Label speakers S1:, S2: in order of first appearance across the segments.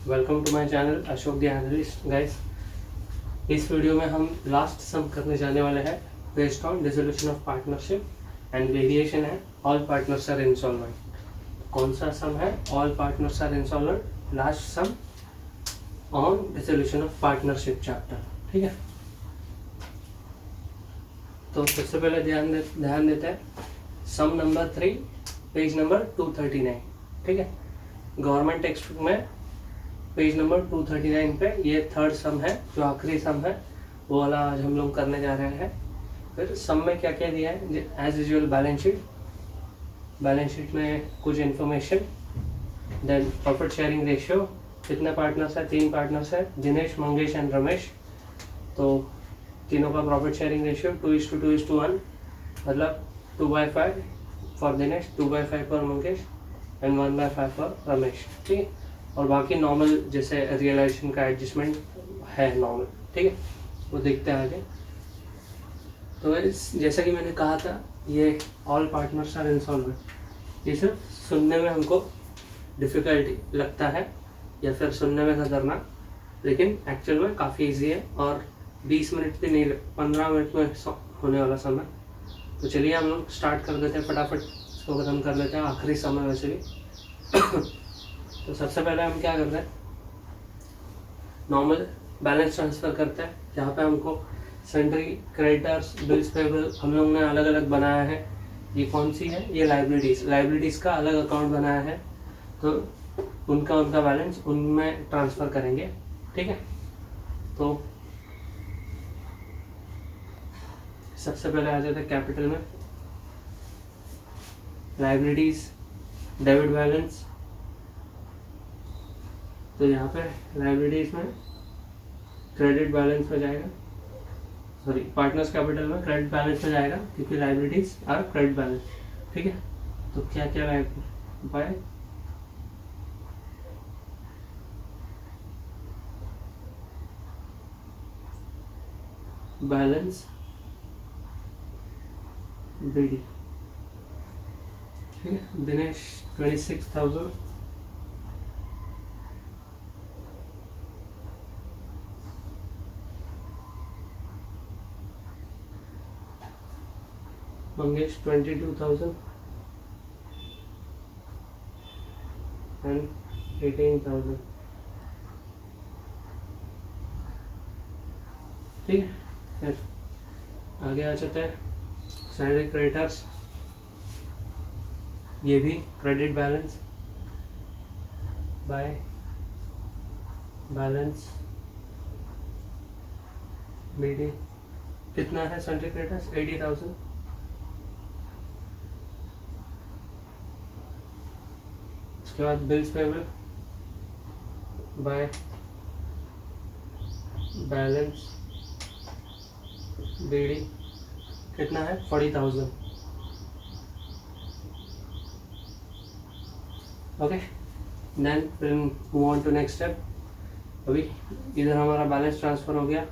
S1: Welcome to my channel Ashok the analyst guys. इस video में हम लास्ट सम करने जाने वाले हैं based on dissolution of partnership and variation है ऑल पार्टनर्स आर इंसॉल्वेंट। कौन सा सम है? All partners are insolvent, last sum on dissolution of partnership chapter. ठीक है, तो सबसे पहले ध्यान देते हैं सम नंबर 3 पेज नंबर 239। ठीक है, गवर्नमेंट टेक्स्ट बुक में पेज नंबर 239 पे ये थर्ड सम है, जो आखिरी सम है वो वाला आज हम लोग करने जा रहे हैं। फिर सम में क्या क्या दिया है? एज यूजुअल बैलेंस शीट में कुछ information, then profit sharing ratio, कितने पार्टनर्स है? 3 पार्टनर्स है, दिनेश, मंगेश एंड रमेश। तो तीनों का प्रॉफिट शेयरिंग रेशियो 2:2:1, मतलब 2/5 for Dinesh, 2/5 for Mangesh and 1/5 for Ramesh. ठीक है, और बाकी नॉर्मल जैसे रियलाइजेशन का एडजस्टमेंट है नॉर्मल। ठीक है, वो देखते हैं आगे। तो जैसा कि मैंने कहा था, ये ऑल पार्टनर्स आर इंसॉल्वेंट, ये सिर्फ सुनने में हमको डिफ़िकल्टी लगता है या फिर सुनने में खतरनाक, लेकिन एक्चुअल में काफ़ी इजी है और 20 मिनट भी नहीं, 15 मिनट में होने वाला समय। तो चलिए हम लोग स्टार्ट कर देते हैं, फटाफट इसको ख़त्म कर लेते हैं, आखिरी समय वैसे भी। तो सबसे पहले हम क्या करते हैं, नॉर्मल बैलेंस ट्रांसफ़र करते हैं, जहाँ पे हमको सन्ड्री, क्रेडिटर्स, बिल्स पेबल हम लोग ने अलग अलग बनाया है। ये कौन सी है? ये लाइबिलिटीज़ का अलग अकाउंट बनाया है, तो उनका बैलेंस उनमें ट्रांसफ़र करेंगे। ठीक है, तो सबसे पहले आ जाते हैं कैपिटल में, लाइबिलिटीज़, डेबिट बैलेंस। तो यहाँ पे लाइबिलिटीज़ में क्रेडिट बैलेंस में जाएगा, सॉरी पार्टनर्स कैपिटल में क्रेडिट बैलेंस में जाएगा, क्योंकि लाइबिलिटीज़ और क्रेडिट बैलेंस। ठीक है, तो क्या क्या बाय बैलेंस BD। ठीक है, दिनेश 26,000, मंगेश 22,000 एंड 18,000। ठीक है, फिर आगे आ जाते हैं सैलरी क्रेडिटर्स, ये भी credit balance by balance BD। कितना है सैलरी क्रेडिटर्स? 80,000। उसके बाद bills payable by balance BD, कितना है? 40,000। Okay, then will move on to next step. अभी इधर हमारा बैलेंस ट्रांसफ़र हो गया,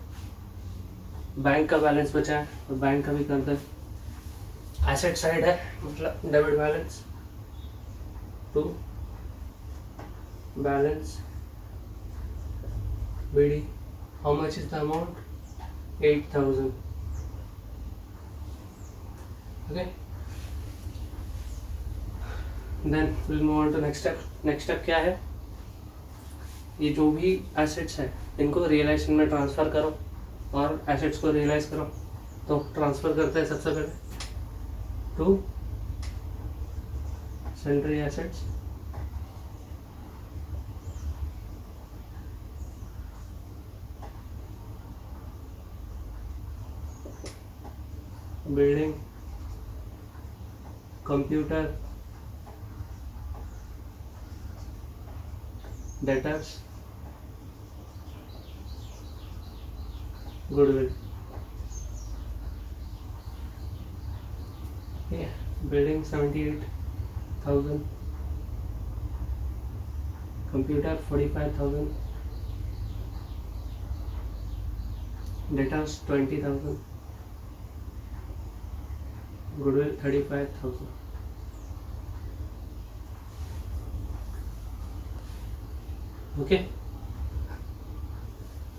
S1: बैंक का बैलेंस बचा है, तो बैंक का भी करते हैं। एसेट साइड है, मतलब debit balance to balance BD। How much is the amount? 8,000। Okay, then will move on to next step. Next step क्या है? ये जो भी एसेट्स है इनको रियलाइजेशन में ट्रांसफ़र करो और एसेट्स को रियलाइज करो। तो ट्रांसफ़र करते हैं सबसे पहले to sundry assets, building, computer, debtors, goodwill. ठीक है, building 78,000, computer 45,000, debtors 20,000, goodwill 35,000। Okay,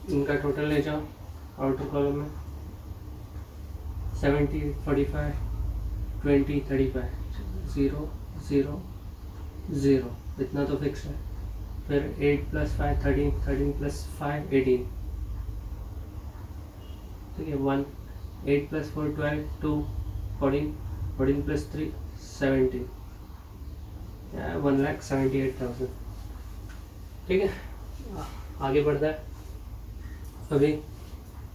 S1: इनका टोटल ले जाओ आउटर कॉलम में 70 45 20 35 0 0 0 इतना तो फिक्स है। फिर 8 + 5 13 13 + 5 18 ठीक है 1 8 + 4 12 2 14 14 + 3 17 1,78,000 ठीक है। आगे बढ़ता है। अभी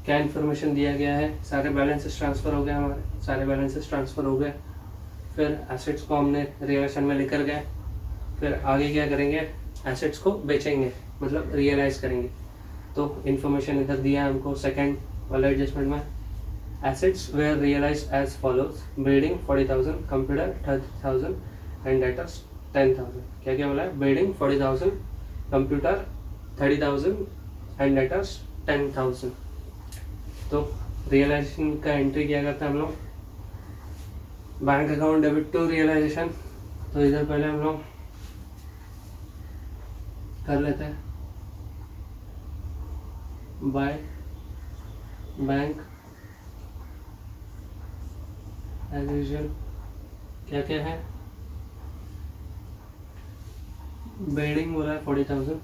S1: क्या इन्फॉर्मेशन दिया गया है, सारे बैलेंसेस ट्रांसफ़र हो गए, हमारे सारे बैलेंसेस ट्रांसफ़र हो गए। फिर एसेट्स को हमने रियलाइजेशन में लेकर गए। फिर आगे क्या करेंगे, एसेट्स को बेचेंगे, मतलब रियलाइज़ करेंगे। तो इन्फॉर्मेशन इधर दिया है हमको सेकंड वाला एडजस्टमेंट में। Assets were realise as follows, building 40,000, computer 30,000 and debtors 10,000। क्या क्या बोला है, बिल्डिंग 40,000, कंप्यूटर 30,000 एंड डेटर्स 10,000। तो रियलाइजेशन का एंट्री क्या करते हैं हम लोग, bank account debit to realisation. तो इधर पहले हम लोग कर लेते हैं बाय बैंक एज यूजुअल। क्या क्या है, बिल्डिंग बोला है 40,000,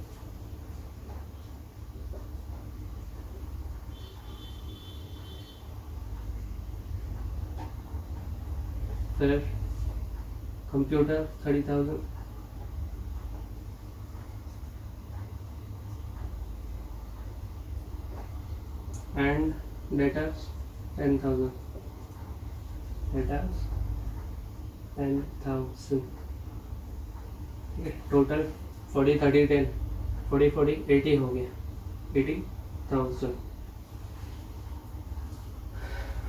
S1: फिर कंप्यूटर 30,000, एंड डेटर्स 10,000, डेटर्स 10,000 ठीक है। टोटल 40 30 10 40 40 80 हो गया, 80,000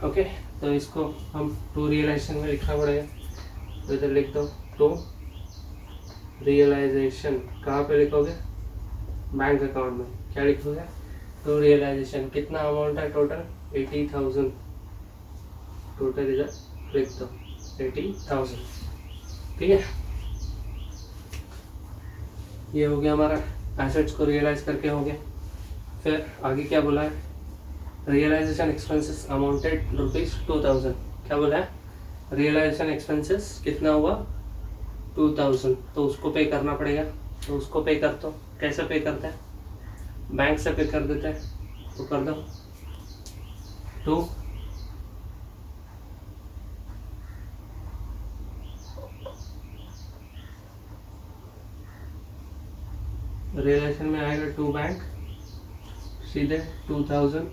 S1: ओके। तो इसको हम टू रियलाइजेशन में लिखना पड़ेगा। तो इधर लिख दो टू रियलाइजेशन। कहाँ पे लिखोगे, बैंक अकाउंट में। क्या लिखोगे, टू रियलाइजेशन। कितना अमाउंट है टोटल, 80,000। टोटल इधर लिख दो 80,000 ठीक है। ये हो गया हमारा एसेट्स को रियलाइज करके हो गया। फिर आगे क्या बोला है, रियलाइजेशन एक्सपेंसेस अमाउंटेड ₹2,000। क्या बोला है, रियलाइजेशन एक्सपेंसेस कितना हुआ 2,000। तो उसको पे करना पड़ेगा। तो उसको पे कर दो। कैसे पे करते हैं, बैंक से पे कर देते हैं। तो कर दो टू रियलाइजेशन में आएगा टू बैंक, सीधे 2,000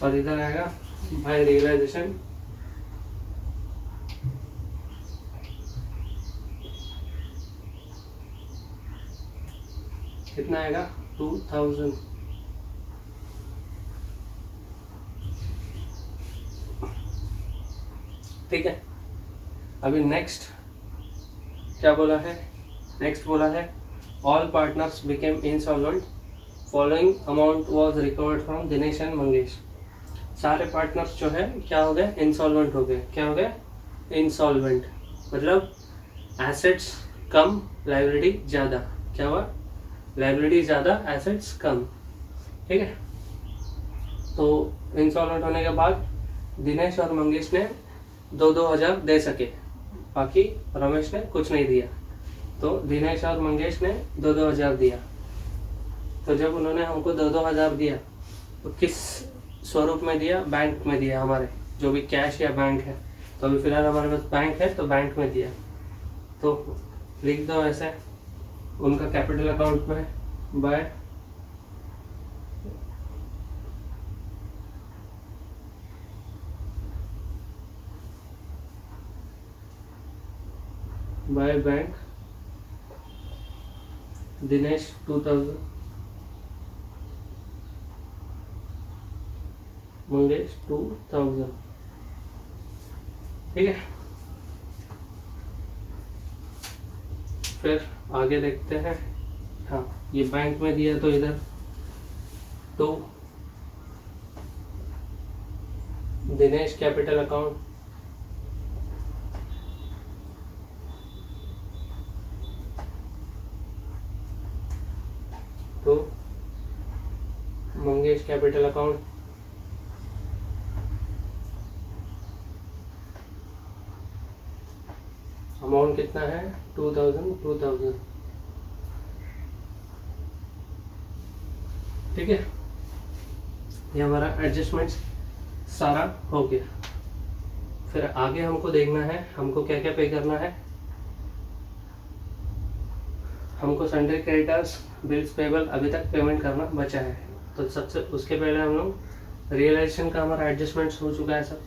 S1: और इधर आएगा बाय रियलाइजेशन कितना आएगा 2,000 ठीक है। अभी नेक्स्ट क्या बोला है, नेक्स्ट बोला है all partners became insolvent, following amount was recovered from Dinesh and Mangesh. सारे पार्टनर्स जो है क्या हो गए, इंसॉल्वेंट हो गए। क्या हो गए, इंसॉल्वेंट, मतलब एसेट्स कम लायबिलिटी ज़्यादा। क्या हुआ, लायबिलिटी ज़्यादा एसेट्स कम ठीक है। तो इंसॉल्वेंट होने के बाद दिनेश और मंगेश ने 2-2 हज़ार दे सके, बाकी रमेश ने कुछ नहीं दिया। तो दिनेश और मंगेश ने 2-2 हज़ार दिया। तो जब उन्होंने हमको 2-2 हज़ार दिया तो किस स्वरूप में दिया, बैंक में दिया, हमारे जो भी कैश या बैंक है। तो अभी फिलहाल हमारे पास बैंक है तो बैंक में दिया। तो लिख दो ऐसे, उनका कैपिटल अकाउंट में बाय बैंक दिनेश 2,000, मंगेश 2,000 ठीक है। फिर आगे देखते हैं। हाँ, ये बैंक में दिया तो इधर तो दिनेश कैपिटल अकाउंट तो मंगेश कैपिटल अकाउंट, अमाउंट कितना है 2000। ठीक है, ये हमारा एडजस्टमेंट सारा हो गया। फिर आगे हमको देखना है हमको क्या क्या पे करना है। हमको सन्डे क्रेडिटर्स बिल्स पेबल अभी तक पेमेंट करना बचा है, तो सबसे उसके पहले हम लोग रियलाइजेशन का हमारा एडजस्टमेंट्स हो चुका है सब,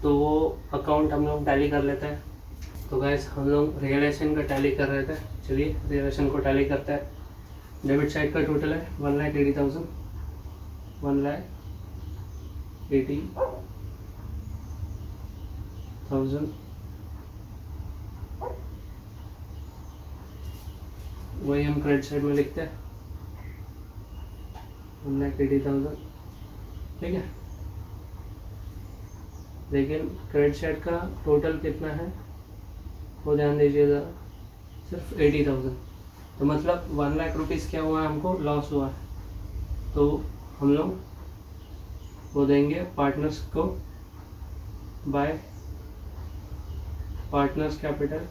S1: तो वो अकाउंट हम लोग टैली कर लेते हैं। तो गाइस हम लोग रियलाइजेशन का टैली कर रहे थे, चलिए रियलाइजेशन को टैली करते हैं। डेबिट साइड का टोटल है 1,80,000, 1,80,000। वही हम क्रेडिट साइड में लिखते हैं 1,80,000। ठीक है, लेकिन क्रेडिट साइड का टोटल कितना है वो ध्यान दीजिएगा, सिर्फ 80,000। तो मतलब 1 लाख रुपीज़ क्या हुआ है, हमको लॉस हुआ है। तो हम लोग वो देंगे पार्टनर्स को बाय पार्टनर्स कैपिटल,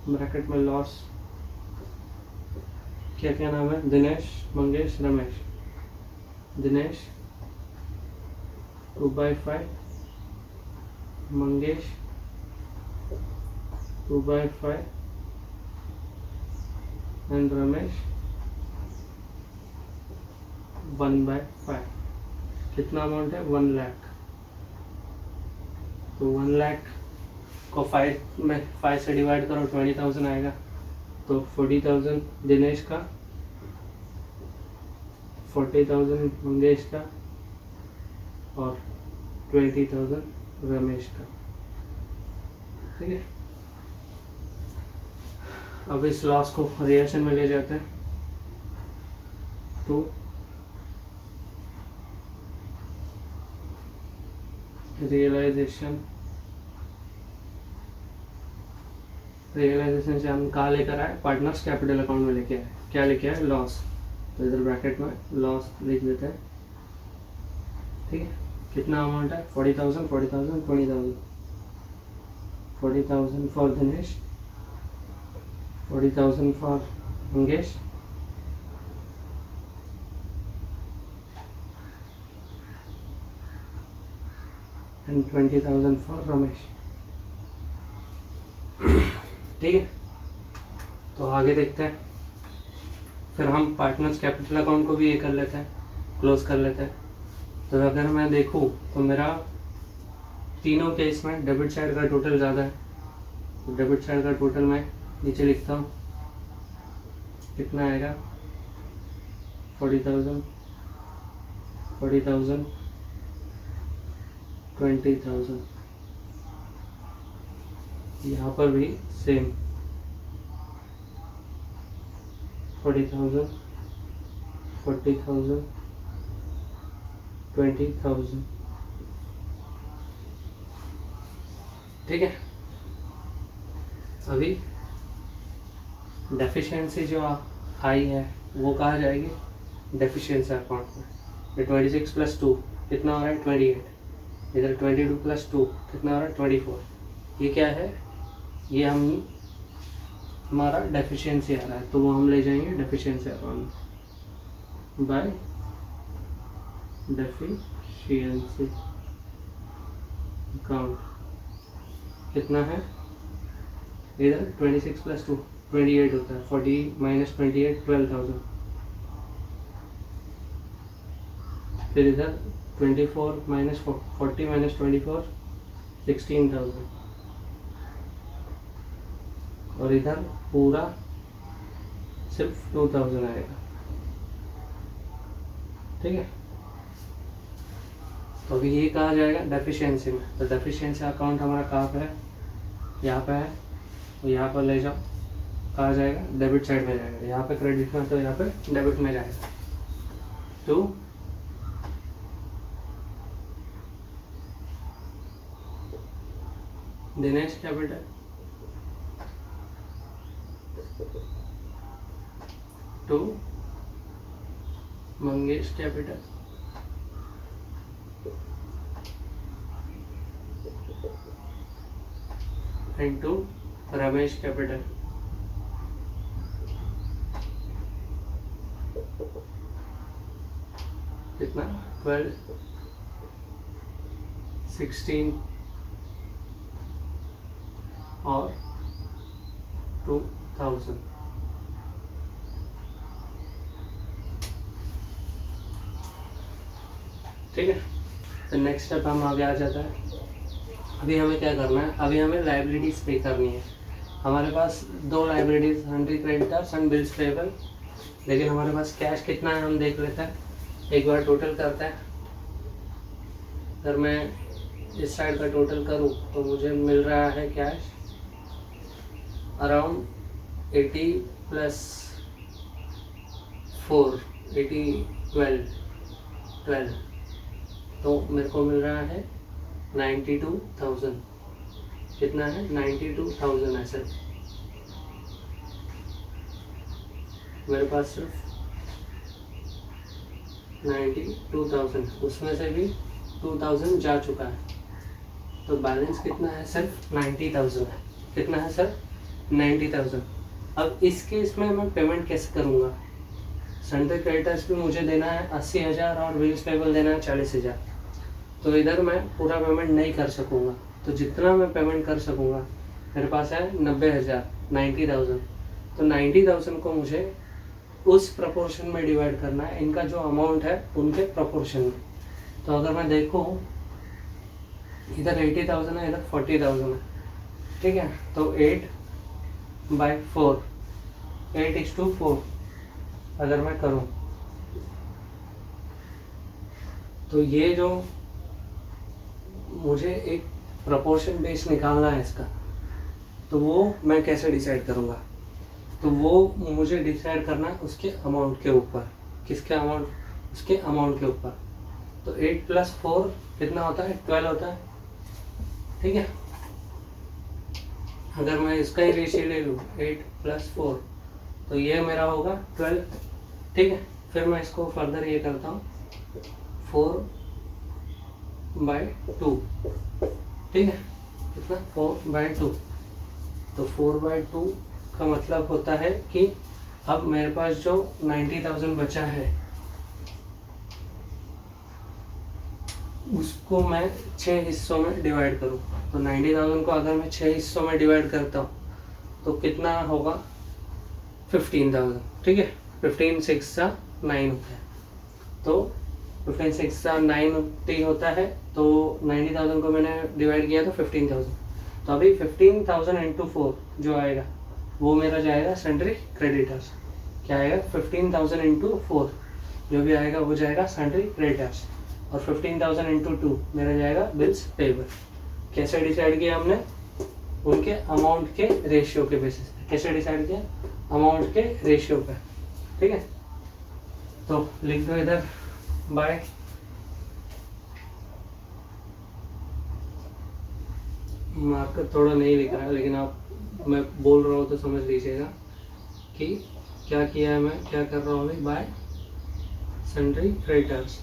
S1: ब्रैकेट में लॉस, क्या क्या नाम है, दिनेश मंगेश रमेश। दिनेश 2/5, मंगेश 2/5 एंड रमेश 1/5। कितना अमाउंट है 1 लाख। तो 1 लाख को 5 से डिवाइड करो 20,000 आएगा। तो 40,000 दिनेश का, 40,000 मंगेश का और 20,000 रमेश का। ठीक है, अब इस लॉस को रिएक्शन में ले जाते हैं। तो रियलाइजेशन से हम कहाँ लेकर आए, पार्टनर्स कैपिटल अकाउंट में लेके आए। क्या लेके आए, लॉस। तो इधर ब्रैकेट में लॉस लिख देते हैं। ठीक है, कितना अमाउंट है 40,000, 40,000, 20,000। 40,000 for Dinesh, 40,000 for Mangesh, and 20,000 for Ramesh. ठीक है, तो आगे देखते हैं। फिर हम पार्टनर्स कैपिटल अकाउंट को भी ये कर लेते हैं, क्लोज कर लेते हैं। तो अगर मैं देखूँ तो मेरा तीनों केस में डेबिट साइड का टोटल ज़्यादा है। तो डेबिट साइड का टोटल मैं नीचे लिखता हूँ, कितना आएगा 40,000, 40,000, 20,000। यहाँ पर भी सेम 40,000, 40,000, 20,000। ठीक है, अभी डेफिशिएंसी जो आई है वो कहाँ जाएगी, डेफिशिएंसी अकाउंट में। ये 26 + 2 कितना हो रहा है 28। इधर 22 + 2 कितना हो रहा है 24। ये क्या है, ये हम हमारा डेफिशिएंसी आ रहा है, तो वो हम ले जाएंगे डेफिशिएंसी अकाउंट में, बाय डेफिशिएंसी अकाउंट। कितना है, इधर 26 + 2 28 होता है, 40 - 28 12,000। फिर इधर 24 - 40 - 24 16,000। और इधर पूरा सिर्फ 2,000 आएगा। ठीक है, तो अभी ये कहा जाएगा डेफिशिएंसी में। तो डेफिशिएंसी अकाउंट हमारा कहाँ पे है, यहाँ पे है। तो यहाँ पर ले जाओ, कहाँ जाएगा, डेबिट साइड में जाएगा। यहाँ पे क्रेडिट में, तो यहाँ पे डेबिट में जाएगा। तो Dinesh capital to Mangesh capital into Ramesh capital. कितना 12, 16 और 2000। ठीक है, तो नेक्स्ट स्टेप हम आगे आ जाता है। अभी हमें क्या करना है, अभी हमें लाइबिलिटीज पे करनी है। हमारे पास दो liabilities, sundry creditors and bills payable, लेकिन हमारे पास कैश कितना है हम देख लेते हैं। एक बार टोटल करते हैं। अगर मैं इस साइड का टोटल करूं तो मुझे मिल रहा है कैश अराउंड 80 प्लस 4, 80, 12, तो मेरे को मिल रहा है 92,000। कितना है? 92,000 है सर मेरे पास, सिर्फ 92,000, उसमें से भी 2,000 जा चुका है, तो बैलेंस कितना है? सिर्फ 90,000 है। कितना है सर? 90,000। अब इस केस में मैं पेमेंट कैसे करूँगा? सन्ड्री क्रेडिटर्स भी मुझे देना है 80,000 और बिल्स पेबल देना है 40,000, तो इधर मैं पूरा पेमेंट नहीं कर सकूँगा। तो जितना मैं पेमेंट कर सकूँगा, मेरे पास है 90,000, 90,000, तो 90,000 को मुझे उस प्रपोर्शन में डिवाइड करना है, इनका जो अमाउंट है उनके प्रपोर्शन में। तो अगर मैं देखूँ, इधर 80,000 है, इधर 40,000 है, ठीक है, तो 8/4, 8:4 अगर मैं करूँ, तो ये जो मुझे एक प्रपोर्शन बेस निकालना है इसका, तो वो मैं कैसे डिसाइड करूँगा? तो वो मुझे डिसाइड करना है उसके अमाउंट के ऊपर। किसके अमाउंट? उसके अमाउंट के ऊपर। तो 8 + 4 कितना होता है? 12 होता है, ठीक है। अगर मैं इसका ही रेशियो ले लूँ 8 + 4, तो ये मेरा होगा 12, ठीक है। फिर मैं इसको फर्दर ये करता हूँ 4/2, ठीक है। कितना? 4/2। तो 4/2 का मतलब होता है कि अब मेरे पास जो 90,000 बचा है उसको मैं 6 हिस्सों में डिवाइड करूँ। तो 90,000 को अगर मैं 6 हिस्सों में डिवाइड करता हूँ तो कितना होगा? 15,000, ठीक है। 15 × 6 = 9 होता है, तो 15 × 6 = 90 होता है। तो 90,000 को मैंने डिवाइड किया तो 15,000, तो अभी 15,000 × 4 जो आएगा वो मेरा जाएगा सन्ड्री क्रेडिटर्स। क्या आएगा? 15,000 × 4 जो भी आएगा वो जाएगा सन्ड्री क्रेडिटर्स, और 15,000 × 2 मेरा जाएगा बिल्स पेबल। कैसे डिसाइड किया हमने? उनके अमाउंट के रेशियो के बेसिस पे। कैसे डिसाइड किया? अमाउंट के रेशियो पे, ठीक है। तो लिख दो इधर बाय मार्कर थोड़ा नहीं लिख रहा है, लेकिन आप, मैं बोल रहा हूँ तो समझ लीजिएगा कि क्या किया है, मैं क्या कर रहा हूँ अभी। बाय सन्ड्री क्रेडिटर्स,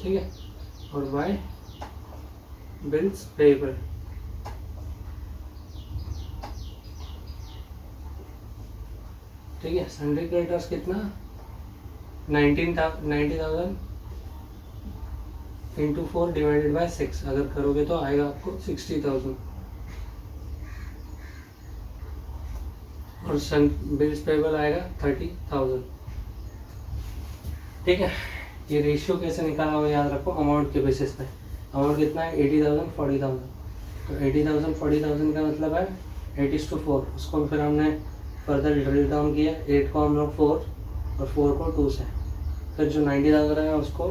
S1: ठीक है, और बाय बिल्स पेबल, ठीक है। सन्ड्री क्रेडिटर्स कितना? 90,000 × 4 / 6 अगर करोगे तो आएगा आपको 60,000, और बिल्स पेबल आएगा 30,000, ठीक है। ये रेशियो कैसे निकाला हुआ याद रखो, अमाउंट के बेसिस पे। अमाउंट कितना है? 80,000, 40,000, तो 80,000, 40,000 का मतलब है 8:4। उसको फिर हमने फर्दर ड्रिल डाउन किया, 8 को हम लोग 4 और 4 को 2 से, फिर जो 90,000 है उसको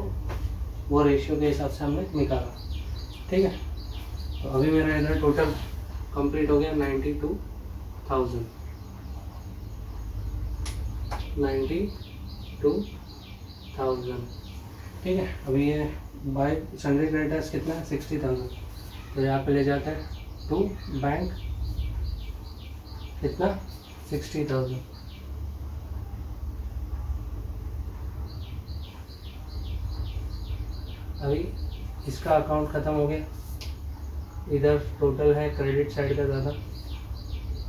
S1: वो रेशियो के हिसाब से हमने निकाला, ठीक है। तो अभी मेरा इधर टोटल कंप्लीट हो गया 92,000, 92,000, ठीक है। अभी ये बाय सन्ड्री क्रेडिटर्स कितना है? 60,000, तो यहाँ पे ले जाते हैं टू बैंक कितना 60,000। अभी इसका अकाउंट ख़त्म हो गया, इधर टोटल है क्रेडिट साइड का ज़्यादा,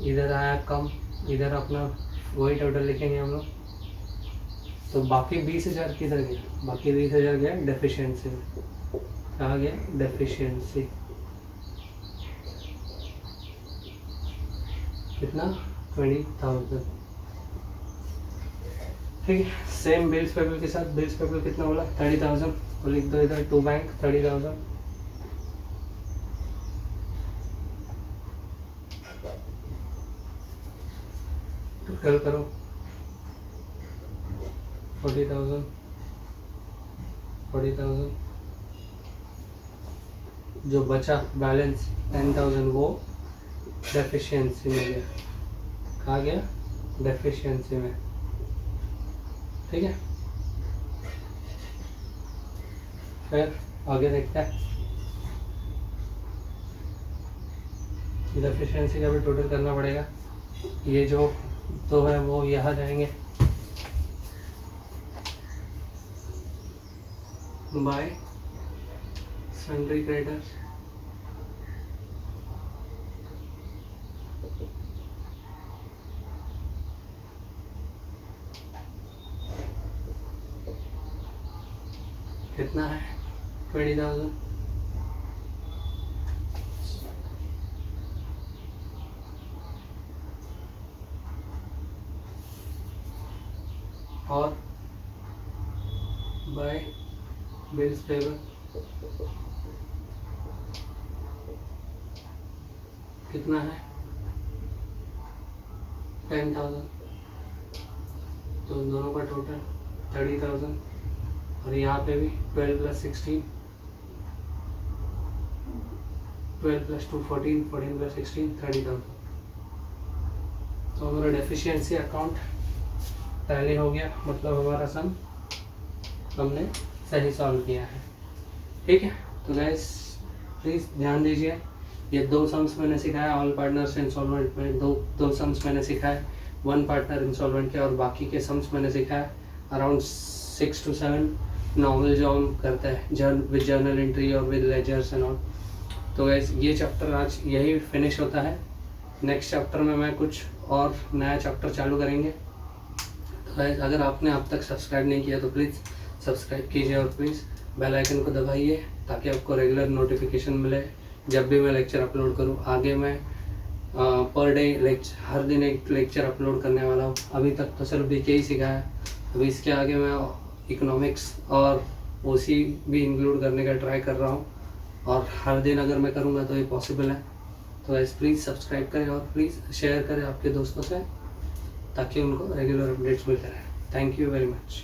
S1: इधर आया कम, इधर अपना वही टोटल लिखेंगे हम लोग। तो बाकी 20,000 किधर गया? बाकी 20,000 गया डेफिशिएंसी में। कहाँ गया? डेफिशिएंसी। कितना? 20,000। ठीक है, सेम बिल्स पेबल के साथ बिल्स पेबल कितना बोला? 30,000। और लिख दो इधर टू बैंक 30,000। टोटल करो 40,000 40,000। जो बचा बैलेंस 10,000 वो डेफिशिएंसी में गया। कहाँ गया? डेफिशिएंसी में। ठीक है, फिर आगे देखते हैं। डेफिशिएंसी का भी टोटल करना पड़ेगा। ये जो तो है वो यहाँ जाएंगे, बाय सन्ड्री क्रेडिटर्स। कितना है? 20,000। और बाय बिल्स पेबल कितना है? 10,000। तो दोनों का टोटल 30,000। और यहाँ पे भी 12 + 16, 12 + 2 14, 14 + 16 30,000। तो हमारा डेफिशिएंसी अकाउंट टैली हो गया, मतलब हमारा सम हमने सही सॉल्व किया है। ठीक है, तो गाइस प्लीज़ ध्यान दीजिए, ये 2 सम्स मैंने सिखाया ऑल पार्टनर्स इंस्टॉलमेंट में। दो सम्स मैंने सिखाए 1 पार्टनर इंस्टॉलमेंट के, और बाकी के सम्स मैंने सिखाया अराउंड 6 to 7 नॉर्मल जो हम करते हैं विद जर्नल एंट्री और विद लेजर्स एंड ऑल। तो गाइस ये चैप्टर आज यही फिनिश होता है। नेक्स्ट चैप्टर में मैं कुछ और नया चैप्टर चालू करेंगे। तो गाइस अगर आपने अब तक सब्सक्राइब नहीं किया तो प्लीज़ सब्सक्राइब कीजिए और प्लीज़ बेल आइकन को दबाइए ताकि आपको रेगुलर नोटिफिकेशन मिले जब भी मैं लेक्चर अपलोड करूँ। आगे मैं पर डे हर दिन एक लेक्चर अपलोड करने वाला हूँ। अभी तक तो सिर्फ बीके ही सिखाया, अभी इसके आगे मैं इकोनॉमिक्स और ओसी भी इंक्लूड करने का ट्राई कर रहा हूँ, और हर दिन अगर मैं करूँगा तो ये पॉसिबल है। तो गाइस प्लीज़ सब्सक्राइब करें और प्लीज़ शेयर करें आपके दोस्तों से ताकि उनको रेगुलर अपडेट्स मिलते रहें। Thank you very much.